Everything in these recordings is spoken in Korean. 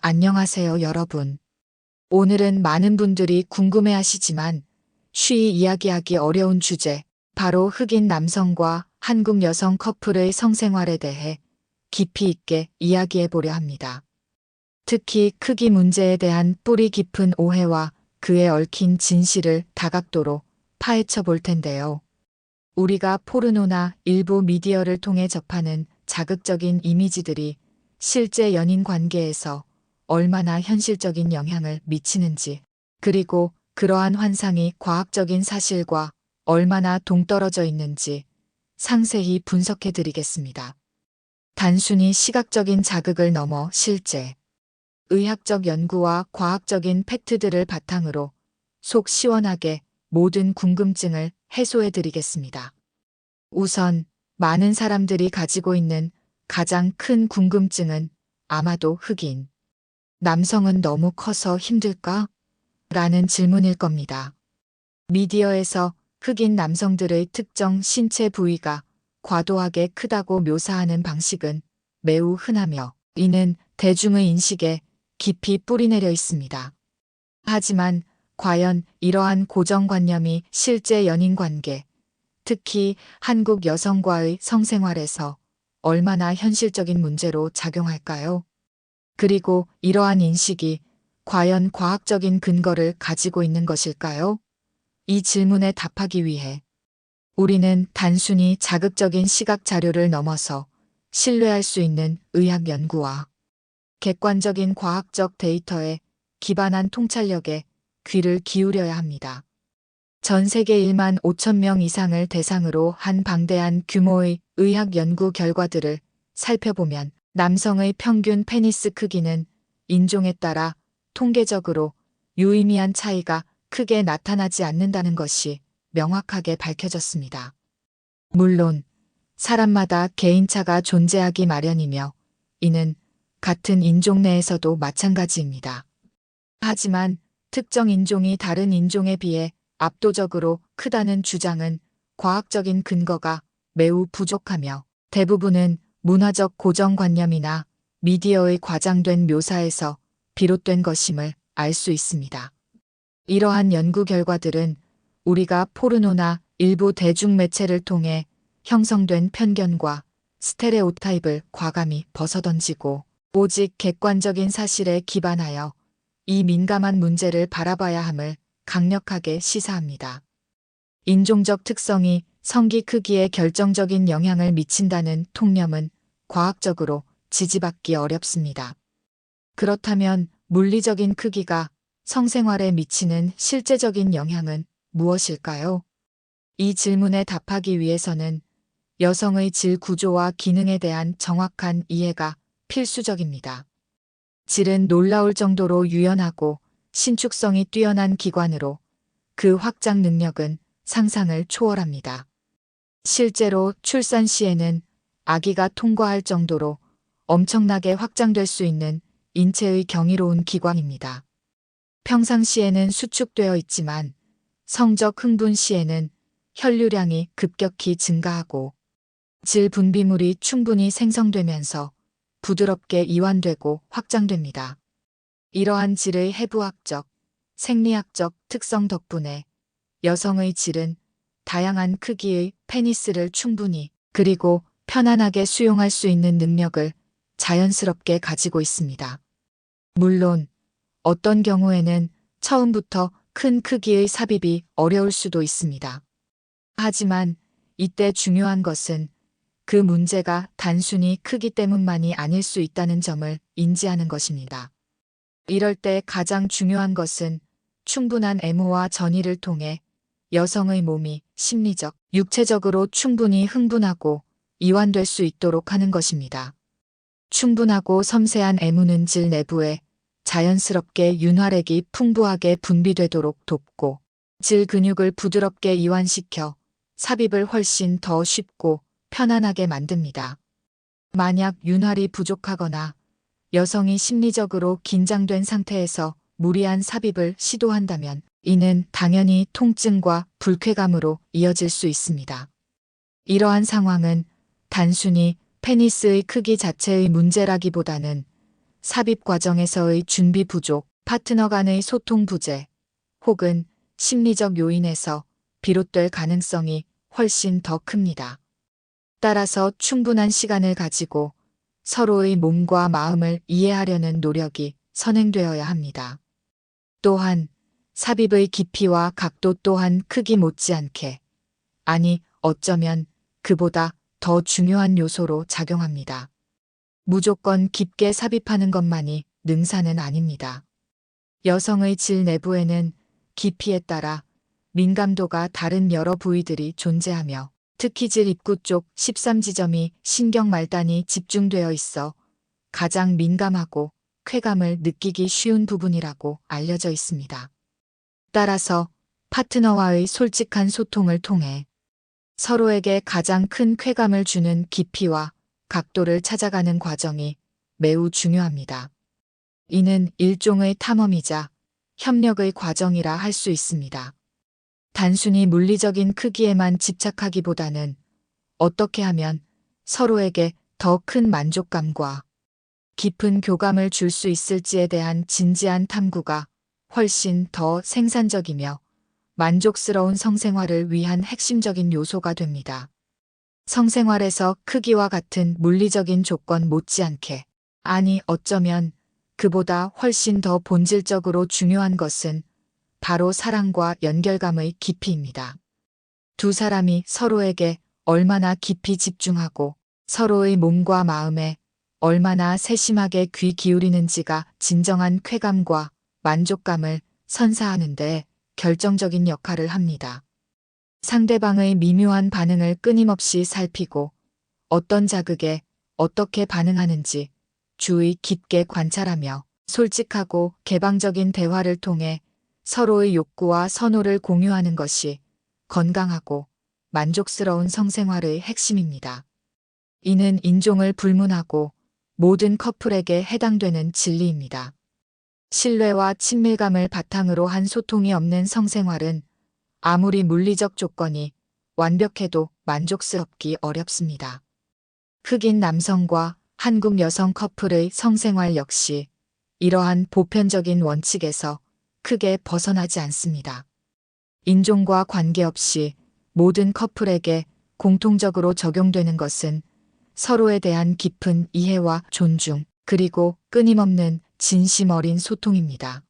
안녕하세요, 여러분. 오늘은 많은 분들이 궁금해하시지만 쉬이 이야기하기 어려운 주제, 바로 흑인 남성과 한국 여성 커플의 성생활에 대해 깊이 있게 이야기해 보려 합니다. 특히 크기 문제에 대한 뿌리 깊은 오해와 그에 얽힌 진실을 다각도로 파헤쳐 볼 텐데요. 우리가 포르노나 일부 미디어를 통해 접하는 자극적인 이미지들이 실제 연인 관계에서 얼마나 현실적인 영향을 미치는지, 그리고 그러한 환상이 과학적인 사실과 얼마나 동떨어져 있는지 상세히 분석해 드리겠습니다. 단순히 시각적인 자극을 넘어 실제 의학적 연구와 과학적인 팩트들을 바탕으로 속 시원하게 모든 궁금증을 해소해 드리겠습니다. 우선 많은 사람들이 가지고 있는 가장 큰 궁금증은 아마도 흑인 남성은 너무 커서 힘들까? 라는 질문일 겁니다. 미디어에서 흑인 남성들의 특정 신체 부위가 과도하게 크다고 묘사하는 방식은 매우 흔하며 이는 대중의 인식에 깊이 뿌리내려 있습니다. 하지만 과연 이러한 고정관념이 실제 연인 관계, 특히 한국 여성과의 성생활에서 얼마나 현실적인 문제로 작용할까요? 그리고 이러한 인식이 과연 과학적인 근거를 가지고 있는 것일까요? 이 질문에 답하기 위해 우리는 단순히 자극적인 시각 자료를 넘어서 신뢰할 수 있는 의학 연구와 객관적인 과학적 데이터에 기반한 통찰력에 귀를 기울여야 합니다. 전 세계 1만 5천 명 이상을 대상으로 한 방대한 규모의 의학 연구 결과들을 살펴보면 남성의 평균 페니스 크기는 인종에 따라 통계적으로 유의미한 차이가 크게 나타나지 않는다는 것이 명확하게 밝혀졌습니다. 물론 사람마다 개인차가 존재하기 마련이며 이는 같은 인종 내에서도 마찬가지입니다. 하지만 특정 인종이 다른 인종에 비해 압도적으로 크다는 주장은 과학적인 근거가 매우 부족하며 대부분은 문화적 고정관념이나 미디어의 과장된 묘사에서 비롯된 것임을 알 수 있습니다. 이러한 연구 결과들은 우리가 포르노나 일부 대중매체를 통해 형성된 편견과 스테레오타입을 과감히 벗어던지고 오직 객관적인 사실에 기반하여 이 민감한 문제를 바라봐야 함을 강력하게 시사합니다. 인종적 특성이 성기 크기에 결정적인 영향을 미친다는 통념은 과학적으로 지지받기 어렵습니다. 그렇다면 물리적인 크기가 성생활에 미치는 실제적인 영향은 무엇일까요? 이 질문에 답하기 위해서는 여성의 질 구조와 기능에 대한 정확한 이해가 필수적입니다. 질은 놀라울 정도로 유연하고 신축성이 뛰어난 기관으로 그 확장 능력은 상상을 초월합니다. 실제로 출산 시에는 아기가 통과할 정도로 엄청나게 확장될 수 있는 인체의 경이로운 기관입니다. 평상시에는 수축되어 있지만 성적 흥분 시에는 혈류량이 급격히 증가하고 질 분비물이 충분히 생성되면서 부드럽게 이완되고 확장됩니다. 이러한 질의 해부학적, 생리학적 특성 덕분에 여성의 질은 다양한 크기의 페니스를 충분히 그리고 편안하게 수용할 수 있는 능력을 자연스럽게 가지고 있습니다. 물론 어떤 경우에는 처음부터 큰 크기의 삽입이 어려울 수도 있습니다. 하지만 이때 중요한 것은 그 문제가 단순히 크기 때문만이 아닐 수 있다는 점을 인지하는 것입니다. 이럴 때 가장 중요한 것은 충분한 애무와 전이를 통해 여성의 몸이 심리적, 육체적으로 충분히 흥분하고 이완될 수 있도록 하는 것입니다. 충분하고 섬세한 애무는 질 내부에 자연스럽게 윤활액이 풍부하게 분비되도록 돕고 질 근육을 부드럽게 이완시켜 삽입을 훨씬 더 쉽고 편안하게 만듭니다. 만약 윤활이 부족하거나 여성이 심리적으로 긴장된 상태에서 무리한 삽입을 시도한다면 이는 당연히 통증과 불쾌감으로 이어질 수 있습니다. 이러한 상황은 단순히 페니스의 크기 자체의 문제라기보다는 삽입 과정에서의 준비 부족, 파트너 간의 소통 부재, 혹은 심리적 요인에서 비롯될 가능성이 훨씬 더 큽니다. 따라서 충분한 시간을 가지고 서로의 몸과 마음을 이해하려는 노력이 선행되어야 합니다. 또한 삽입의 깊이와 각도 또한 크기 못지않게, 아니 어쩌면 그보다 더 중요한 요소로 작용합니다. 무조건 깊게 삽입하는 것만이 능사는 아닙니다. 여성의 질 내부에는 깊이에 따라 민감도가 다른 여러 부위들이 존재하며 특히 질 입구 쪽 13지점이 신경 말단이 집중되어 있어 가장 민감하고 쾌감을 느끼기 쉬운 부분이라고 알려져 있습니다. 따라서 파트너와의 솔직한 소통을 통해 서로에게 가장 큰 쾌감을 주는 깊이와 각도를 찾아가는 과정이 매우 중요합니다. 이는 일종의 탐험이자 협력의 과정이라 할 수 있습니다. 단순히 물리적인 크기에만 집착하기보다는 어떻게 하면 서로에게 더 큰 만족감과 깊은 교감을 줄 수 있을지에 대한 진지한 탐구가 훨씬 더 생산적이며 만족스러운 성생활을 위한 핵심적인 요소가 됩니다. 성생활에서 크기와 같은 물리적인 조건 못지않게, 아니 어쩌면 그보다 훨씬 더 본질적으로 중요한 것은 바로 사랑과 연결감의 깊이입니다. 두 사람이 서로에게 얼마나 깊이 집중하고 서로의 몸과 마음에 얼마나 세심하게 귀 기울이는지가 진정한 쾌감과 만족감을 선사하는 데 결정적인 역할을 합니다. 상대방의 미묘한 반응을 끊임없이 살피고 어떤 자극에 어떻게 반응하는지 주의 깊게 관찰하며 솔직하고 개방적인 대화를 통해 서로의 욕구와 선호를 공유하는 것이 건강하고 만족스러운 성생활의 핵심입니다. 이는 인종을 불문하고 모든 커플에게 해당되는 진리입니다. 신뢰와 친밀감을 바탕으로 한 소통이 없는 성생활은 아무리 물리적 조건이 완벽해도 만족스럽기 어렵습니다. 흑인 남성과 한국 여성 커플의 성생활 역시 이러한 보편적인 원칙에서 크게 벗어나지 않습니다. 인종과 관계없이 모든 커플에게 공통적으로 적용되는 것은 서로에 대한 깊은 이해와 존중, 그리고 끊임없는 진심 어린 소통입니다.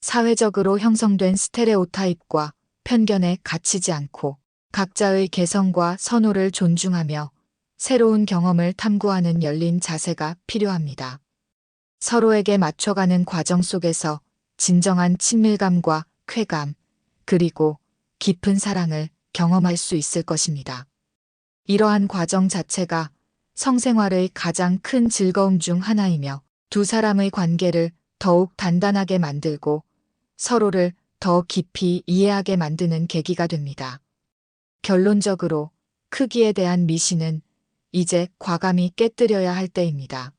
사회적으로 형성된 스테레오타입과 편견에 갇히지 않고 각자의 개성과 선호를 존중하며 새로운 경험을 탐구하는 열린 자세가 필요합니다. 서로에게 맞춰가는 과정 속에서 진정한 친밀감과 쾌감, 그리고 깊은 사랑을 경험할 수 있을 것입니다. 이러한 과정 자체가 성생활의 가장 큰 즐거움 중 하나이며 두 사람의 관계를 더욱 단단하게 만들고 서로를 더 깊이 이해하게 만드는 계기가 됩니다. 결론적으로 크기에 대한 미신은 이제 과감히 깨뜨려야 할 때입니다.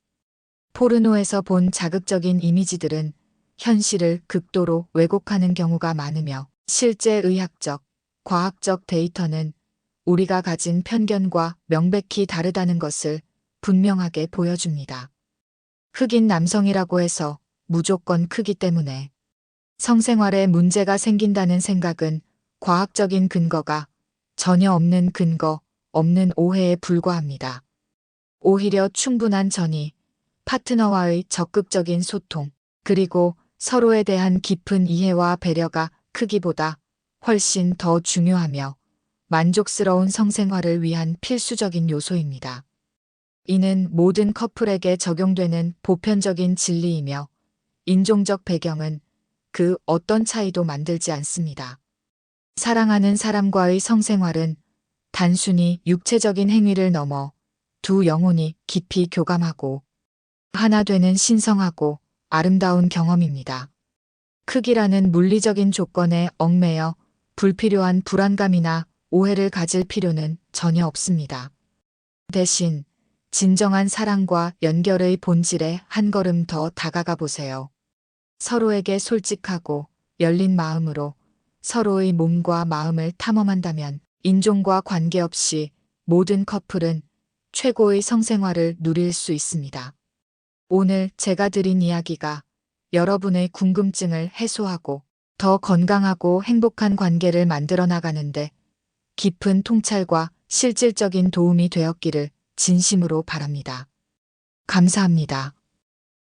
포르노에서 본 자극적인 이미지들은 현실을 극도로 왜곡하는 경우가 많으며 실제 의학적, 과학적 데이터는 우리가 가진 편견과 명백히 다르다는 것을 분명하게 보여줍니다. 흑인 남성이라고 해서 무조건 크기 때문에 성생활에 문제가 생긴다는 생각은 과학적인 근거가 전혀 없는 근거, 없는 오해에 불과합니다. 오히려 충분한 전이, 파트너와의 적극적인 소통, 그리고 서로에 대한 깊은 이해와 배려가 크기보다 훨씬 더 중요하며 만족스러운 성생활을 위한 필수적인 요소입니다. 이는 모든 커플에게 적용되는 보편적인 진리이며 인종적 배경은 그 어떤 차이도 만들지 않습니다. 사랑하는 사람과의 성생활은 단순히 육체적인 행위를 넘어 두 영혼이 깊이 교감하고 하나 되는 신성하고 아름다운 경험입니다. 크기라는 물리적인 조건에 얽매여 불필요한 불안감이나 오해를 가질 필요는 전혀 없습니다. 대신 진정한 사랑과 연결의 본질에 한 걸음 더 다가가 보세요. 서로에게 솔직하고 열린 마음으로 서로의 몸과 마음을 탐험한다면 인종과 관계없이 모든 커플은 최고의 성생활을 누릴 수 있습니다. 오늘 제가 드린 이야기가 여러분의 궁금증을 해소하고 더 건강하고 행복한 관계를 만들어 나가는데 깊은 통찰과 실질적인 도움이 되었기를 진심으로 바랍니다. 감사합니다.